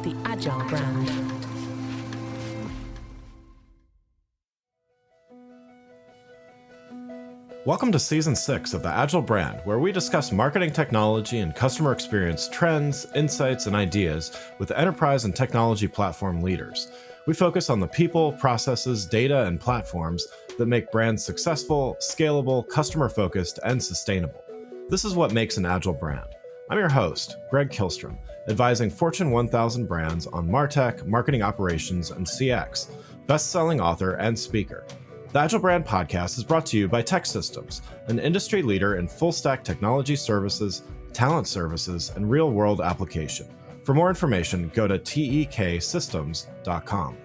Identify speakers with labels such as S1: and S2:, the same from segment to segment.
S1: the Agile brand.
S2: Welcome to Season 6 of the Agile brand, where we discuss marketing technology and customer experience trends, insights, and ideas with enterprise and technology platform leaders. We focus on the people, processes, data, and platforms that make brands successful, scalable, customer-focused, and sustainable. This is what makes an Agile brand. I'm your host, Greg Kihlstrom, advising Fortune 1000 brands on MarTech, marketing operations, and CX, best-selling author and speaker. The Agile Brand Podcast is brought to you by TEKsystems, an industry leader in full-stack technology services, talent services, and real-world application. For more information, go to teksystems.com.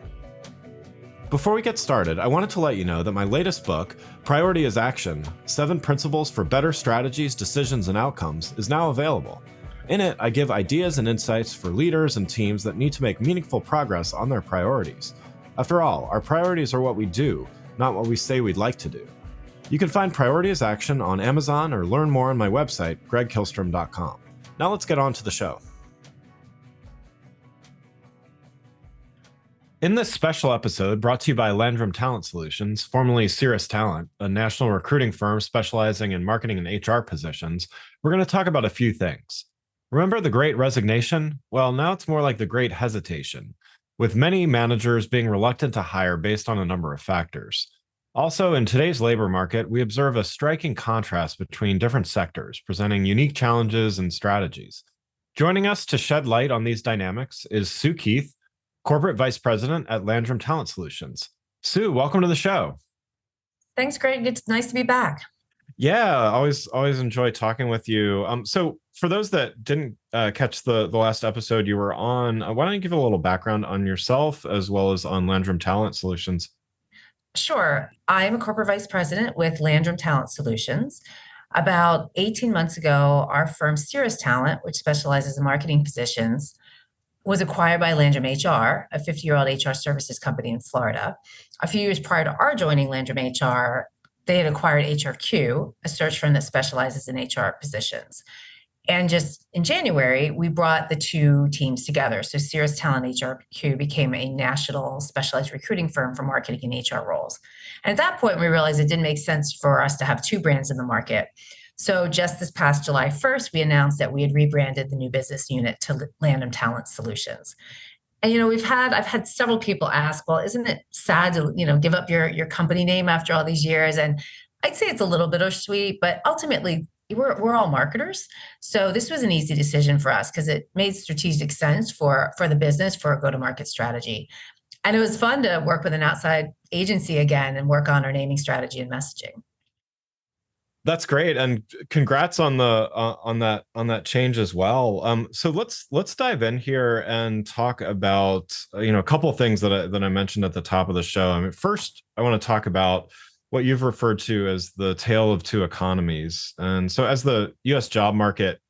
S2: Before we get started, I wanted to let you know that my latest book, Priority is Action: 7 Principles for Better Strategies, Decisions, and Outcomes, is now available. In it, I give ideas and insights for leaders and teams that need to make meaningful progress on their priorities. After all, our priorities are what we do, not what we say we'd like to do. You can find Priority is Action on Amazon or learn more on my website, gregkihlstrom.com. Now let's get on to the show. In this special episode, brought to you by Landrum Talent Solutions, formerly Ceres Talent, a national recruiting firm specializing in marketing and HR positions, we're going to talk about a few things. Remember the Great Resignation? Well, now it's more like the Great Hesitation, with many managers being reluctant to hire based on a number of factors. Also, in today's labor market, we observe a striking contrast between different sectors, presenting unique challenges and strategies. Joining us to shed light on these dynamics is Sue Keith, Corporate Vice President at Landrum Talent Solutions. Sue, welcome to the show.
S3: Thanks, Greg. It's nice to be back.
S2: Yeah, always enjoy talking with you. So for those that didn't catch the last episode you were on, why don't you give a little background on yourself as well as on Landrum Talent Solutions?
S3: Sure. I'm a corporate vice president with Landrum Talent Solutions. About 18 months ago, our firm Ceres Talent, which specializes in marketing positions, was acquired by Landrum HR, a 50-year-old HR services company in Florida. A few years prior to our joining Landrum HR, they had acquired HRQ, a search firm that specializes in HR positions. And just in January, we brought the two teams together. So Ceres Talent HRQ became a national specialized recruiting firm for marketing and HR roles. And at that point, we realized it didn't make sense for us to have two brands in the market. So just this past July 1st, we announced that we had rebranded the new business unit to Landrum Talent Solutions. And, I've had several people ask, well, isn't it sad to, give up your company name after all these years? And I'd say it's a little bittersweet, but ultimately we're all marketers. So this was an easy decision for us because it made strategic sense for the business, for a go-to-market strategy. And it was fun to work with an outside agency again and work on our naming strategy and messaging.
S2: That's great, and congrats on the on that change as well. So let's dive in here and talk about a couple of things that I mentioned at the top of the show. I mean, first, I want to talk about what you've referred to as the tale of two economies. And so, as the U.S. job market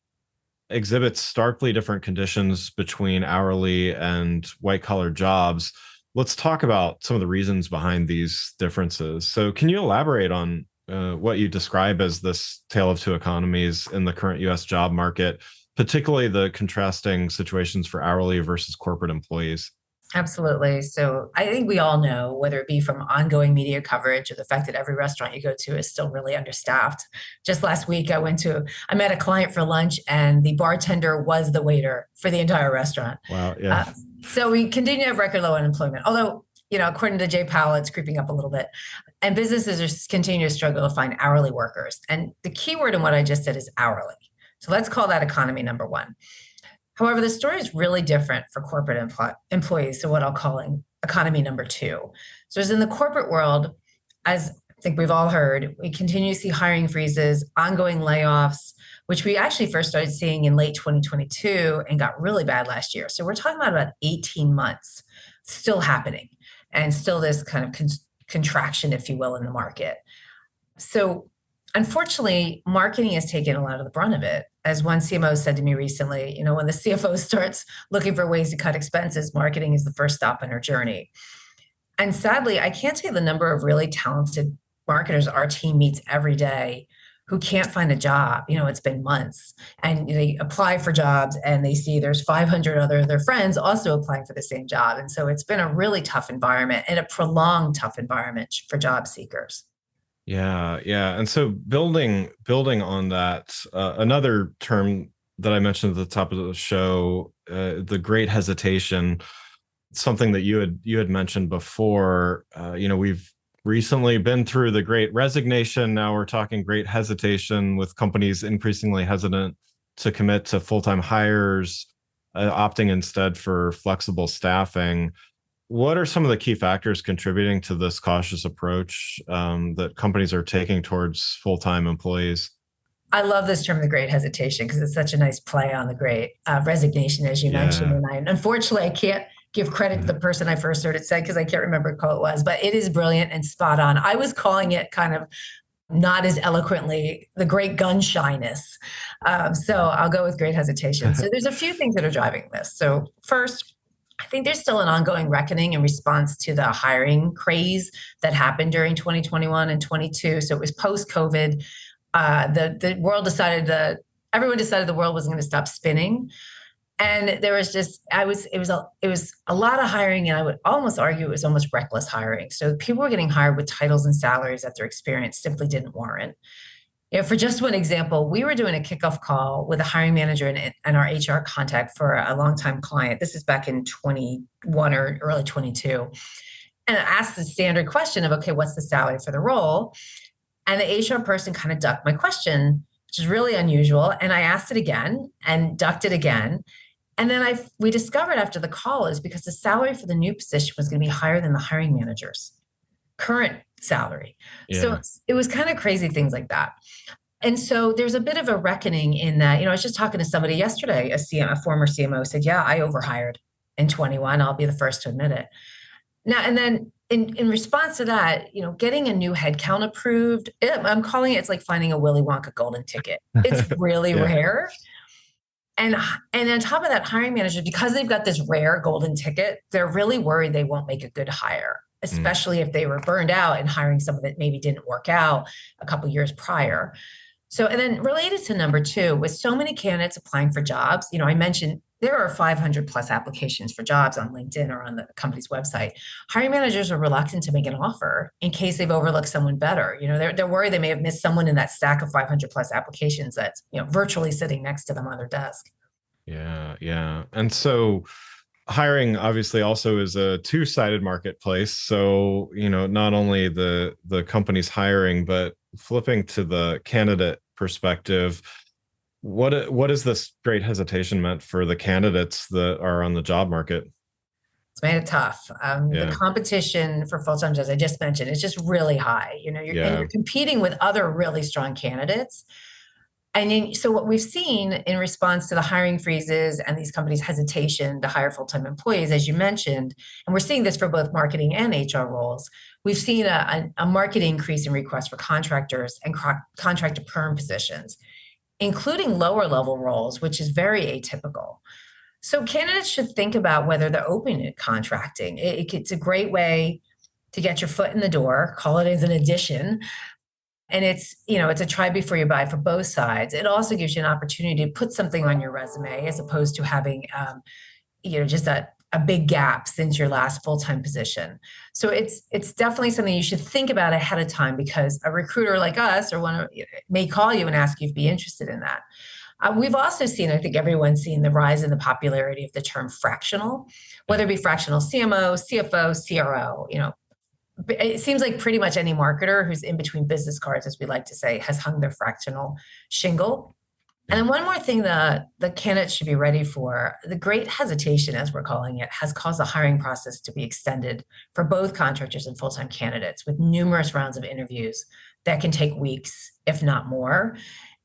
S2: exhibits starkly different conditions between hourly and white-collar jobs, let's talk about some of the reasons behind these differences. So, can you elaborate on what you describe as this tale of two economies in the current U.S. job market, particularly the contrasting situations for hourly versus corporate employees?
S3: Absolutely. So I think we all know, whether it be from ongoing media coverage or the fact that every restaurant you go to is still really understaffed. Just last week, I met a client for lunch and the bartender was the waiter for the entire restaurant.
S2: Wow. Yeah.
S3: So we continue to have record low unemployment, although according to Jay Powell, it's creeping up a little bit. And businesses are continue to struggle to find hourly workers. And the key word in what I just said is hourly. So let's call that economy number one. However, the story is really different for corporate employees. So what I'll call economy number two. So as in the corporate world, as I think we've all heard, we continue to see hiring freezes, ongoing layoffs, which we actually first started seeing in late 2022 and got really bad last year. So we're talking about 18 months still happening. And still this kind of contraction, if you will, in the market. So unfortunately, marketing has taken a lot of the brunt of it. As one CMO said to me recently, when the CFO starts looking for ways to cut expenses, marketing is the first stop on her journey. And sadly, I can't say the number of really talented marketers our team meets every day who can't find a job. It's been months, and they apply for jobs and they see there's 500 other their friends also applying for the same job. And so it's been a really tough environment and a prolonged tough environment for job seekers.
S2: Yeah, yeah. And so building on that, another term that I mentioned at the top of the show, the Great Hesitation, something that you had mentioned before. We've recently been through the Great Resignation. Now we're talking Great Hesitation, with companies increasingly hesitant to commit to full-time hires, opting instead for flexible staffing. What are some of the key factors contributing to this cautious approach that companies are taking towards full-time employees?
S3: I love this term, the great hesitation, because it's such a nice play on the great resignation, as you mentioned.
S2: Yeah.
S3: And unfortunately, I can't give credit to the person I first heard it said because I can't remember who it was, but it is brilliant and spot on. I was calling it kind of not as eloquently the great gun shyness. So I'll go with great hesitation. So there's a few things that are driving this. So first, I think there's still an ongoing reckoning in response to the hiring craze that happened during 2021 and 22. So it was post COVID. The world decided that everyone decided the world wasn't going to stop spinning, and there was just it was a lot of hiring, and I would almost argue it was almost reckless hiring. So people were getting hired with titles and salaries that their experience simply didn't warrant. For just one example, we were doing a kickoff call with a hiring manager and our HR contact for a longtime client. This is back in 21 or early 22, and I asked the standard question of, okay, what's the salary for the role? And the HR person kind of ducked my question, which is really unusual. And I asked it again and ducked it again. And then we discovered after the call is because the salary for the new position was going to be higher than the hiring manager's current salary. So
S2: Yeah.
S3: it was kind of crazy things like that. And so there's a bit of a reckoning in that. I was just talking to somebody yesterday, a former CMO said, yeah, I overhired in 21. I'll be the first to admit it. Now, and then in response to that, getting a new headcount approved, I'm calling it's like finding a Willy Wonka golden ticket. It's really
S2: Yeah.
S3: rare. And on top of that, hiring managers, because they've got this rare golden ticket, they're really worried they won't make a good hire, especially if they were burned out and hiring someone that maybe didn't work out a couple years prior. So, and then related to number two, with so many candidates applying for jobs, I mentioned there are 500 plus applications for jobs on LinkedIn or on the company's website. Hiring managers are reluctant to make an offer in case they've overlooked someone better. They're worried they may have missed someone in that stack of 500 plus applications that's, virtually sitting next to them on their desk.
S2: Yeah, yeah. And so hiring obviously also is a two-sided marketplace. So, not only the company's hiring, but flipping to the candidate perspective, what is this great hesitation meant for the candidates that are on the job market?
S3: It's made it tough. The
S2: Yeah.
S3: competition for full-time jobs, I just mentioned, is just really high. And
S2: Yeah.
S3: you're competing with other really strong candidates. And so what we've seen in response to the hiring freezes and these companies' hesitation to hire full-time employees, as you mentioned, and we're seeing this for both marketing and HR roles, we've seen a market increase in requests for contractors and contract to perm positions, including lower level roles, which is very atypical. So candidates should think about whether they're open to contracting. It's a great way to get your foot in the door, call it as an addition. And it's a try before you buy for both sides. It also gives you an opportunity to put something on your resume as opposed to having, just a big gap since your last full-time position. So it's definitely something you should think about ahead of time, because a recruiter like us or one may call you and ask you if you'd be interested in that. We've also seen, I think everyone's seen the rise in the popularity of the term fractional, whether it be fractional CMO, CFO, CRO. It seems like pretty much any marketer who's in between business cards, as we like to say, has hung their fractional shingle. And then one more thing that the candidates should be ready for, the great hesitation, as we're calling it, has caused the hiring process to be extended for both contractors and full-time candidates with numerous rounds of interviews that can take weeks, if not more.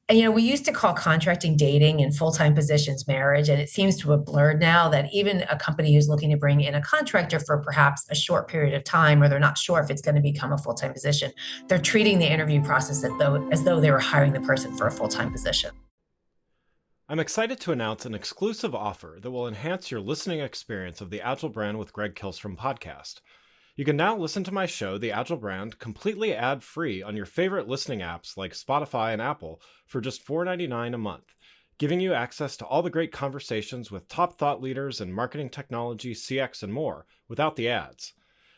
S3: And, we used to call contracting dating and full-time positions marriage. And it seems to have blurred now that even a company who's looking to bring in a contractor for perhaps a short period of time, or they're not sure if it's going to become a full-time position, they're treating the interview process as though they were hiring the person for a full-time position.
S2: I'm excited to announce an exclusive offer that will enhance your listening experience of the Agile Brand with Greg Kilstrom podcast. You can now listen to my show, The Agile Brand, completely ad-free on your favorite listening apps like Spotify and Apple for just $4.99 a month, giving you access to all the great conversations with top thought leaders in marketing technology, CX, and more without the ads.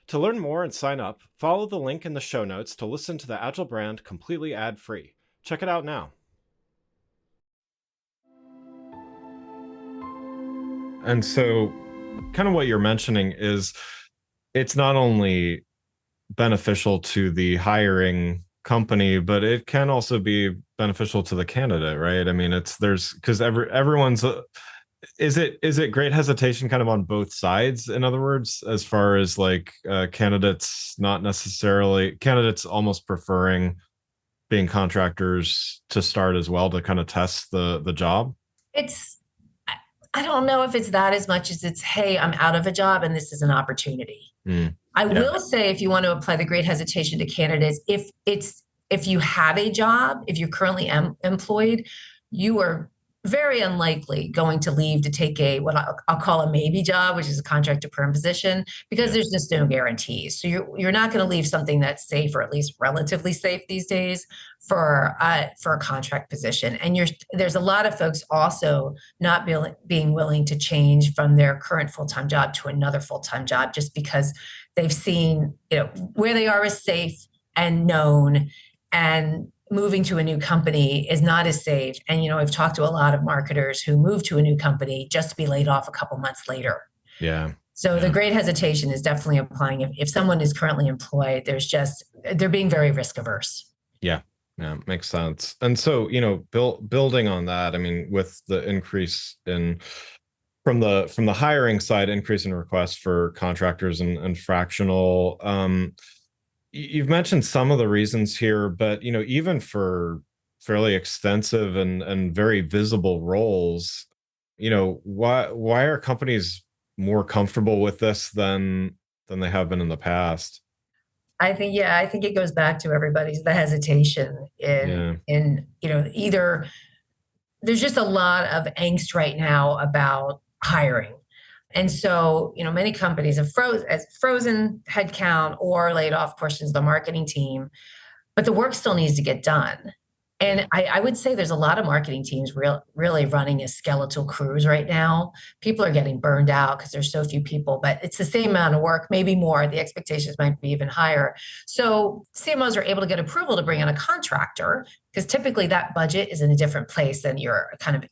S2: To learn more and sign up, follow the link in the show notes to listen to The Agile Brand completely ad-free. Check it out now. And so, kind of what you're mentioning is it's not only beneficial to the hiring company, but it can also be beneficial to the candidate, right? I mean, there's because everyone's is it great hesitation kind of on both sides, in other words, as far as like candidates almost preferring being contractors to start as well to kind of test the job?
S3: It's, I don't know if it's that as much as it's, hey, I'm out of a job and this is an opportunity. I
S2: Yeah.
S3: will say, if you want to apply the great hesitation to candidates, if you have a job, if you're currently employed, you are very unlikely going to leave to take what I'll call a maybe job, which is a contract to perm position, because there's just no guarantees. So you're not going to leave something that's safe, or at least relatively safe these days, for a contract position. And there's a lot of folks also not being willing to change from their current full-time job to another full-time job, just because they've seen, where they are is safe and known, and moving to a new company is not as safe. And, I've talked to a lot of marketers who move to a new company just to be laid off a couple months later.
S2: Yeah.
S3: So the great hesitation is definitely applying. If someone is currently employed, they're being very risk averse.
S2: Yeah. Yeah, makes sense. And so, building on that, I mean, with the increase from the hiring side, increase in requests for contractors and fractional, you've mentioned some of the reasons here, but even for fairly extensive and very visible roles, why are companies more comfortable with this than they have been in the past?
S3: I think it goes back to the hesitation in either there's just a lot of angst right now about hiring. And so, many companies have frozen headcount or laid off portions of the marketing team, but the work still needs to get done. And I would say there's a lot of marketing teams really running as skeletal crews right now. People are getting burned out because there's so few people, but it's the same amount of work, maybe more. The expectations might be even higher. So CMOs are able to get approval to bring in a contractor, because typically that budget is in a different place than your kind of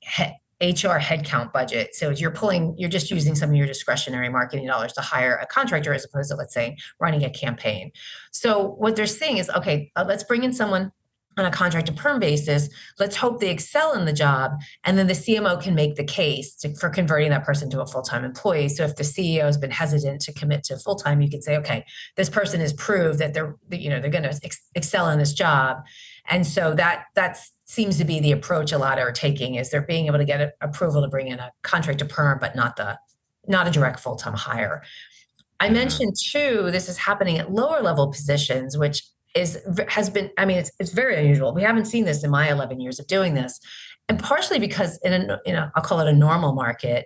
S3: HR headcount budget. So you're just using some of your discretionary marketing dollars to hire a contractor, as opposed to, let's say, running a campaign. So what they're saying is, okay, let's bring in someone on a contract to perm basis. Let's hope they excel in the job. And then the CMO can make the case for converting that person to a full-time employee. So if the CEO has been hesitant to commit to full-time, you could say, okay, this person has proved that they're going to excel in this job. And so that seems to be the approach a lot are taking, is they're being able to get approval to bring in a contract to perm, but not a direct full-time hire. I mentioned too, this is happening at lower level positions, which has been, I mean, it's very unusual. We haven't seen this in my 11 years of doing this. And partially because I'll call it a normal market,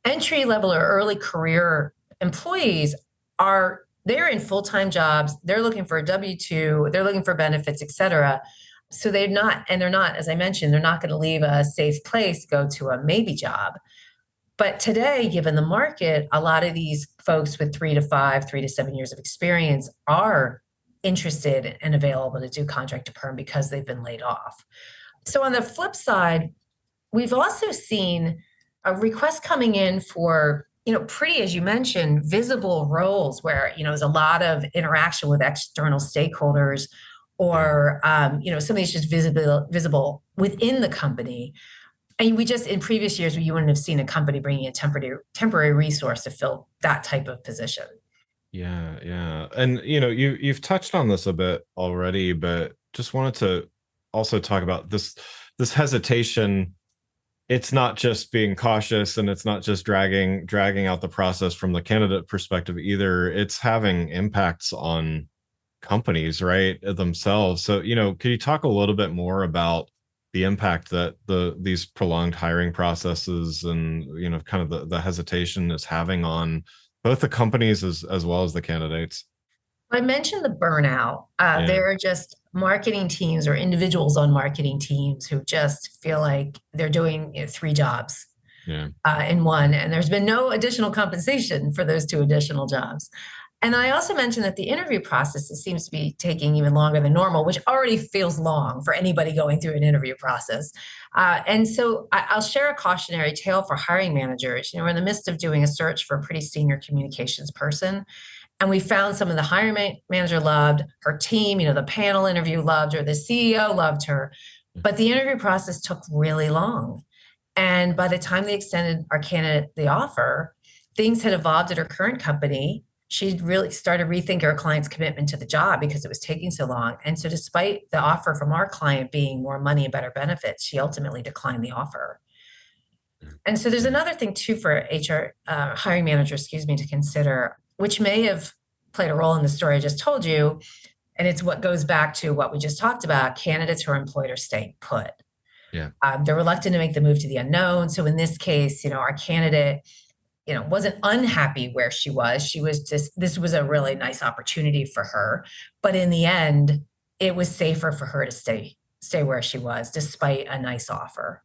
S3: entry level or early career employees they're in full-time jobs. They're looking for a W-2, they're looking for benefits, et cetera. So they're not, as I mentioned, they're not going to leave a safe place to go to a maybe job. But today, given the market, a lot of these folks with 3 to 7 years of experience are interested and available to do contract to perm because they've been laid off. So on the flip side, we've also seen a request coming in for, pretty, as you mentioned, visible roles where, there's a lot of interaction with external stakeholders, or, some of these just visible within the company. And in previous years, you wouldn't have seen a company bringing a temporary resource to fill that type of position.
S2: Yeah, yeah. And you've touched on this a bit already, but just wanted to also talk about this hesitation. It's not just being cautious, and it's not just dragging out the process from the candidate perspective either. It's having impacts on companies, right, themselves. So, could you talk a little bit more about the impact that these prolonged hiring processes and kind of the hesitation is having on both the companies as well as the candidates.
S3: I mentioned the burnout.
S2: Yeah,
S3: There are just marketing teams or individuals on marketing teams who just feel like they're doing, three jobs
S2: yeah,
S3: in one, and there's been no additional compensation for those two additional jobs. And I also mentioned that the interview process seems to be taking even longer than normal, which already feels long for anybody going through an interview process. And so I'll share a cautionary tale for hiring managers. We're in the midst of doing a search for a pretty senior communications person. And we found some of the hiring manager loved her team, the panel interview loved her, the CEO loved her, but the interview process took really long. And by the time they extended our candidate the offer, things had evolved at her current company. She'd really started rethinking her client's commitment to the job because it was taking so long. And so, despite the offer from our client being more money and better benefits, she ultimately declined the offer. And so, there's
S2: yeah,
S3: another thing too for HR hiring manager, to consider, which may have played a role in the story I just told you. And it's what goes back to what we just talked about: candidates who are employed are staying put.
S2: yeah.
S3: They're reluctant to make the move to the unknown. So in this case, our candidate, wasn't unhappy where she was. She was just, this was a really nice opportunity for her. But in the end, it was safer for her to stay where she was, despite a nice offer.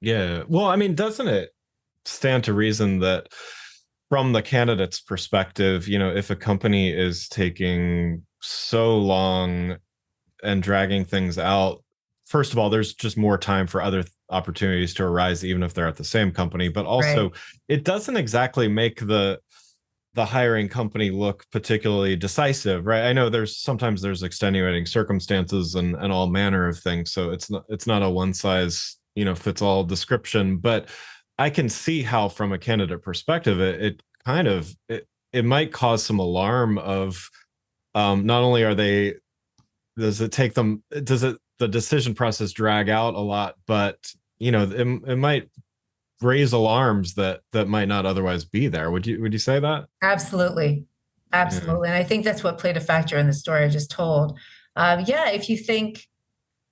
S2: Yeah. Well, I mean, doesn't it stand to reason that from the candidate's perspective, if a company is taking so long and dragging things out, first of all, there's just more time for other opportunities to arise, even if they're at the same company. But
S3: Right.
S2: also, it doesn't exactly make the hiring company look particularly decisive, right? I know there's extenuating circumstances and all manner of things, so it's not a one size fits all description. But I can see how, from a candidate perspective, it kind of it might cause some alarm of not only are they does it take them does it the decision process drag out a lot, but it might raise alarms that might not otherwise be there. Would you say that?
S3: Absolutely.
S2: Yeah,
S3: Absolutely. And I think that's what played a factor in the story I just told. Yeah, if you think,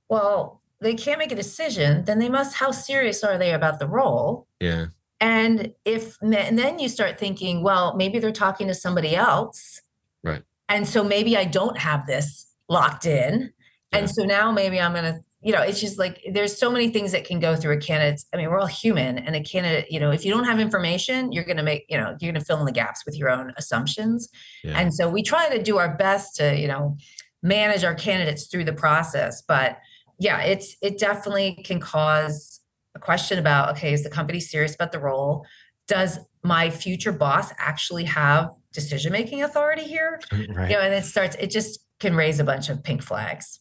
S3: well, they can't make a decision, then how serious are they about the role?
S2: yeah,
S3: And then you start thinking, well, maybe they're talking to somebody else.
S2: right,
S3: And so maybe I don't have this locked in.
S2: yeah,
S3: And so now maybe I'm going to, it's just like there's so many things that can go through a candidate. I mean, we're all human, and a candidate, if you don't have information, you're going to you're going to fill in the gaps with your own assumptions.
S2: yeah.
S3: And so we try to do our best to, manage our candidates through the process. But yeah, it definitely can cause a question about, okay, is the company serious about the role? Does my future boss actually have decision-making authority here?
S2: Right.
S3: And it just can raise a bunch of pink flags.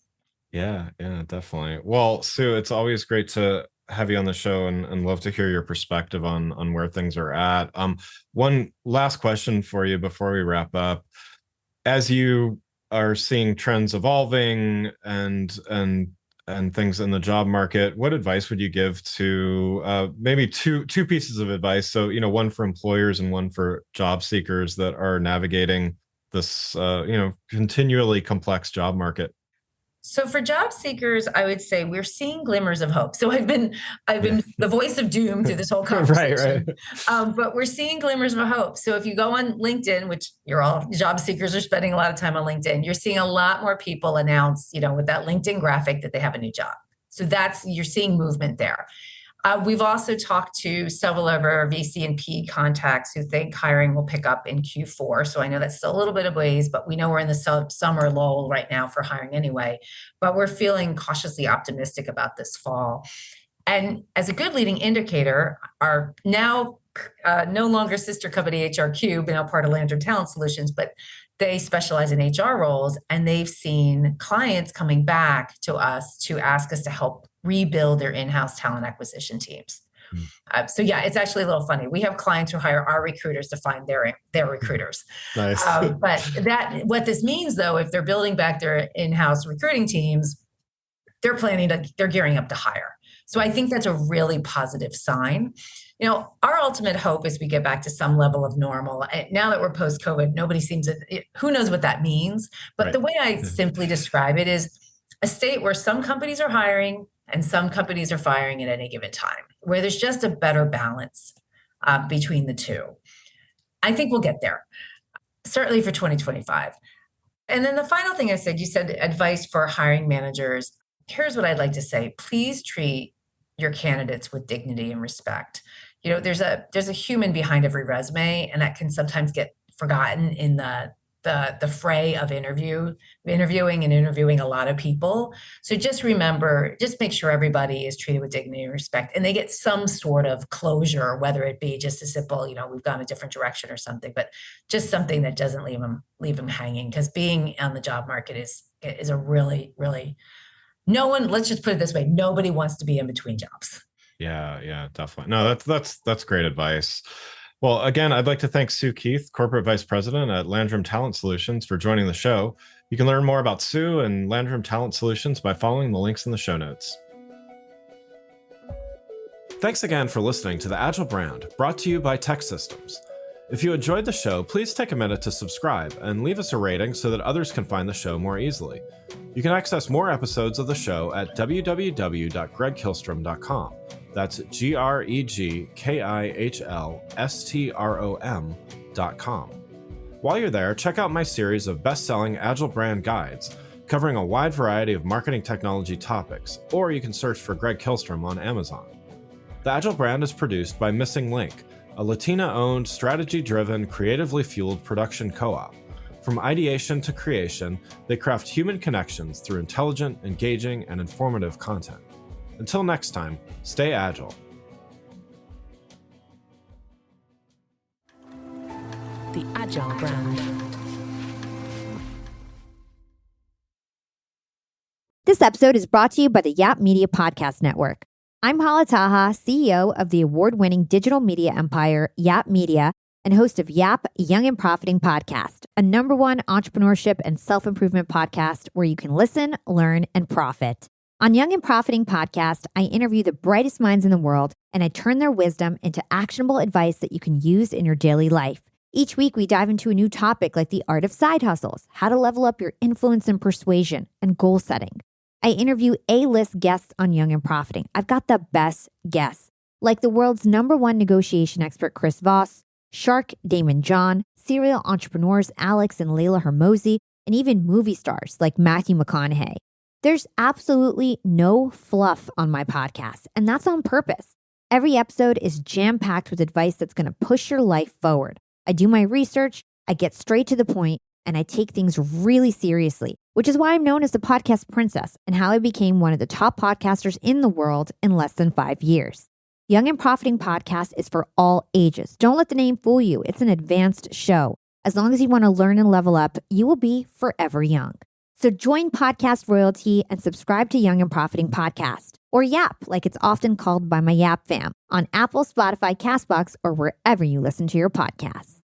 S2: Yeah, yeah, definitely. Well, Sue, it's always great to have you on the show, and love to hear your perspective on where things are at. One last question for you before we wrap up. As you are seeing trends evolving and things in the job market, what advice would you give to maybe two pieces of advice? So, one for employers and one for job seekers that are navigating this continually complex job market.
S3: So for job seekers, I would say we're seeing glimmers of hope. So I've
S2: Yeah.
S3: been the voice of doom through this whole
S2: Right,
S3: conversation,
S2: right.
S3: but we're seeing glimmers of hope. So if you go on LinkedIn, which you're all job seekers are spending a lot of time on LinkedIn, you're seeing a lot more people announce, with that LinkedIn graphic that they have a new job. So you're seeing movement there. We've also talked to several of our VC and P contacts who think hiring will pick up in Q4. So I know that's still a little bit of ways, but we know we're in the summer lull right now for hiring anyway. But we're feeling cautiously optimistic about this fall. And as a good leading indicator, our now no longer sister company HR Cube, now part of Landrum Talent Solutions, but they specialize in HR roles, and they've seen clients coming back to us to ask us to help rebuild their in-house talent acquisition teams.
S2: Mm.
S3: So yeah, it's actually a little funny. We have clients who hire our recruiters to find their recruiters.
S2: Nice.
S3: But what this means, though, if they're building back their in-house recruiting teams, they're gearing up to hire. So I think that's a really positive sign. Our ultimate hope is we get back to some level of normal. Now that we're post-COVID, who knows what that means? But
S2: Right.
S3: the way I simply describe it is a state where some companies are hiring and some companies are firing at any given time, where there's just a better balance between the two. I think we'll get there, certainly for 2025. And then the final thing you said advice for hiring managers. Here's what I'd like to say. Please treat your candidates with dignity and respect. There's a human behind every resume, and that can sometimes get forgotten in the fray of interviewing a lot of people. So just make sure everybody is treated with dignity and respect, and they get some sort of closure, whether it be just a simple, we've gone a different direction or something, but just something that doesn't leave them hanging. Because being on the job market is a really, really, no one, let's just put it this way, nobody wants to be in between jobs.
S2: Yeah, definitely. No, that's great advice. Well, again, I'd like to thank Sue Keith, Corporate Vice President at Landrum Talent Solutions, for joining the show. You can learn more about Sue and Landrum Talent Solutions by following the links in the show notes. Thanks again for listening to The Agile Brand, brought to you by Tech Systems. If you enjoyed the show, please take a minute to subscribe and leave us a rating so that others can find the show more easily. You can access more episodes of the show at www.gregkillstrom.com. That's GregKilstrom.com. While you're there, check out my series of best-selling Agile brand guides covering a wide variety of marketing technology topics, or you can search for Greg Killstrom on Amazon. The Agile brand is produced by Missing Link, a Latina-owned, strategy-driven, creatively fueled production co-op. From ideation to creation, they craft human connections through intelligent, engaging, and informative content. Until next time, stay agile.
S1: The Agile Brand.
S4: This episode is brought to you by the Yap Media Podcast Network. I'm Hala Taha, CEO of the award-winning digital media empire, Yap Media, and host of Yap Young and Profiting Podcast, a #1 entrepreneurship and self-improvement podcast where you can listen, learn, and profit. On Young and Profiting Podcast, I interview the brightest minds in the world, and I turn their wisdom into actionable advice that you can use in your daily life. Each week, we dive into a new topic like the art of side hustles, how to level up your influence and persuasion, and goal setting. I interview A-list guests on Young and Profiting. I've got the best guests, like the world's #1 negotiation expert, Chris Voss, Shark Damon John, serial entrepreneurs Alex and Layla Hermosi, and even movie stars like Matthew McConaughey. There's absolutely no fluff on my podcast, and that's on purpose. Every episode is jam-packed with advice that's going to push your life forward. I do my research, I get straight to the point, and I take things really seriously, which is why I'm known as the podcast princess and how I became one of the top podcasters in the world in less than 5 years. Young and Profiting Podcast is for all ages. Don't let the name fool you. It's an advanced show. As long as you want to learn and level up, you will be forever young. So join podcast royalty and subscribe to Young and Profiting Podcast, or YAP, like it's often called by my YAP fam, on Apple, Spotify, CastBox, or wherever you listen to your podcasts.